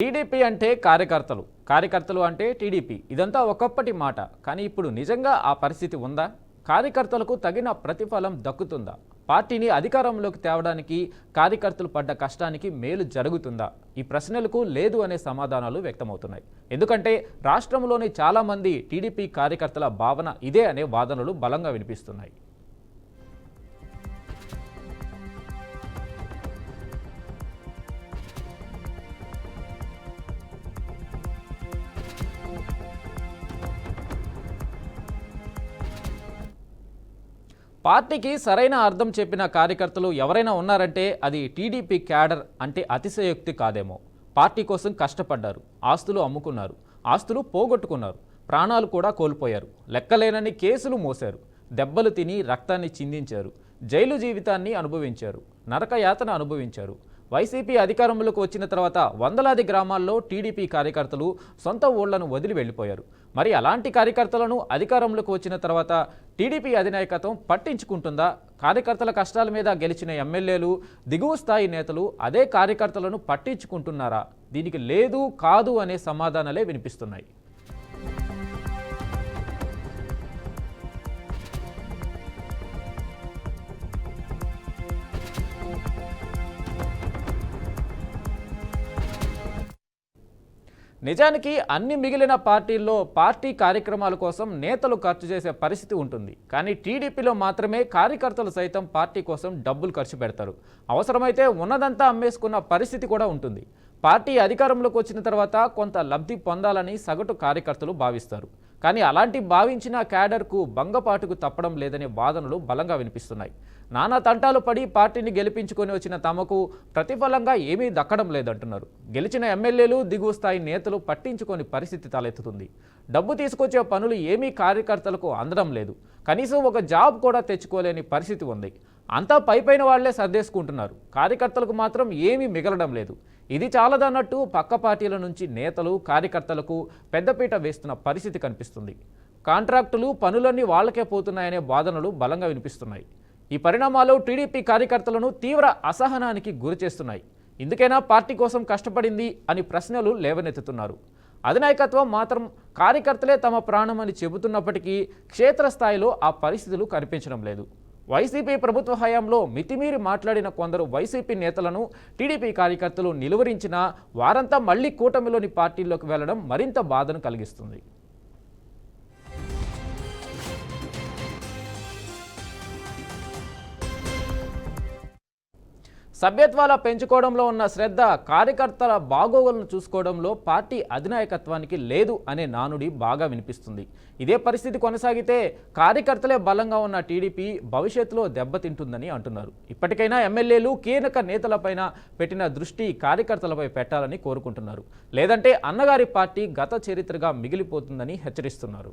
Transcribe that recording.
TDP అంటే కార్యకర్తలు, కార్యకర్తలు అంటే టీడీపీ. ఇదంతా ఒకప్పటి మాట. కానీ ఇప్పుడు నిజంగా ఆ పరిస్థితి ఉందా? కార్యకర్తలకు తగిన ప్రతిఫలం దక్కుతుందా? పార్టీని అధికారంలోకి తేవడానికి కార్యకర్తలు పడ్డ కష్టానికి మేలు జరుగుతుందా? ఈ ప్రశ్నలకు లేదు అనే సమాధానాలు వ్యక్తమవుతున్నాయి. ఎందుకంటే రాష్ట్రంలోని చాలామంది టీడీపీ కార్యకర్తల భావన ఇదే అనే వాదనలు బలంగా వినిపిస్తున్నాయి. పార్టీకి సరైన అర్థం చెప్పిన కార్యకర్తలు ఎవరైనా ఉన్నారంటే అది టీడీపీ క్యాడర్ అంటే అతిశయోక్తి కాదేమో. పార్టీ కోసం కష్టపడ్డారు, ఆస్తులు అమ్ముకున్నారు, ఆస్తులు పోగొట్టుకున్నారు, ప్రాణాలు కూడా కోల్పోయారు, లెక్కలేనన్ని కేసులు మోశారు, దెబ్బలు తిని రక్తాన్ని చిందించారు, జైలు జీవితాన్ని అనుభవించారు, నరకయాతన అనుభవించారు. వైసీపీ అధికారంలోకి వచ్చిన తర్వాత వందలాది గ్రామాల్లో టీడీపీ కార్యకర్తలు సొంత ఊళ్లను వదిలి వెళ్ళిపోయారు. మరి అలాంటి కార్యకర్తలను అధికారంలోకి వచ్చిన తర్వాత టీడీపీ అధినాయకత్వం పట్టించుకుంటుందా? కార్యకర్తల కష్టాల మీద గెలిచిన ఎమ్మెల్యేలు, దిగువ స్థాయి నేతలు అదే కార్యకర్తలను పట్టించుకుంటున్నారా? దీనికి లేదు, కాదు అనే సమాధానాలే వినిపిస్తున్నాయి. నిజానికి అన్ని మిగిలిన పార్టీల్లో పార్టీ కార్యక్రమాల కోసం నేతలు ఖర్చు చేసే పరిస్థితి ఉంటుంది. కానీ టీడీపీలో మాత్రమే కార్యకర్తలు సైతం పార్టీ కోసం డబ్బులు ఖర్చు పెడతారు. అవసరమైతే ఉన్నదంతా అమ్మేసుకున్న పరిస్థితి కూడా ఉంటుంది. పార్టీ అధికారంలోకి వచ్చిన తర్వాత కొంత లబ్ధి పొందాలని సగటు కార్యకర్తలు భావిస్తారు. కానీ అలాంటి భావించిన క్యాడర్కు భంగపాటుకు తప్పడం లేదనే వాదనలు బలంగా వినిపిస్తున్నాయి. నానా తంటాలు పడి పార్టీని గెలిపించుకొని వచ్చిన తమకు ప్రతిఫలంగా ఏమీ దక్కడం లేదంటున్నారు. గెలిచిన ఎమ్మెల్యేలు, దిగువ స్థాయి నేతలు పట్టించుకొని పరిస్థితి తలెత్తుతుంది. డబ్బు తీసుకొచ్చే పనులు ఏమీ కార్యకర్తలకు అందడం లేదు. కనీసం ఒక జాబ్ కూడా తెచ్చుకోలేని పరిస్థితి ఉంది. అంతా పైపైన వాళ్లే సర్దేసుకుంటున్నారు. కార్యకర్తలకు మాత్రం ఏమీ మిగలడం లేదు. ఇది చాలదన్నట్టు పక్క పార్టీల నుంచి నేతలు, కార్యకర్తలకు పెద్దపీట వేస్తున్న పరిస్థితి కనిపిస్తుంది. కాంట్రాక్టులు, పనులన్నీ వాళ్లకే పోతున్నాయనే వాదనలు బలంగా వినిపిస్తున్నాయి. ఈ పరిణామాలు టీడీపీ కార్యకర్తలను తీవ్ర అసహనానికి గురిచేస్తున్నాయి. ఇందుకైనా పార్టీ కోసం కష్టపడింది అని ప్రశ్నలు లేవనెత్తుతున్నారు. అధినాయకత్వం మాత్రం కార్యకర్తలే తమ ప్రాణమని చెబుతున్నప్పటికీ క్షేత్రస్థాయిలో ఆ పరిస్థితులు కనిపించడం లేదు. వైసీపీ ప్రభుత్వ హయాంలో మితిమీరి మాట్లాడిన కొందరు వైసీపీ నేతలను టీడీపీ కార్యకర్తలు నిలువరించినా వారంతా మళ్లీ కూటమిలోని పార్టీల్లోకి వెళ్లడం మరింత బాధను కలిగిస్తుంది. సభ్యత్వాల పెంచుకోవడంలో ఉన్న శ్రద్ధ కార్యకర్తల బాగోగులను చూసుకోవడంలో పార్టీ అధినాయకత్వానికి లేదు అనే నానుడి బాగా వినిపిస్తుంది. ఇదే పరిస్థితి కొనసాగితే కార్యకర్తలే బలంగా ఉన్న టీడీపీ భవిష్యత్తులో దెబ్బతింటుందని అంటున్నారు. ఇప్పటికైనా ఎమ్మెల్యేలు, కీలక నేతలపైన పెట్టిన దృష్టి కార్యకర్తలపై పెట్టాలని కోరుకుంటున్నారు. లేదంటే అన్నగారి పార్టీ గత చరిత్రగా మిగిలిపోతుందని హెచ్చరిస్తున్నారు.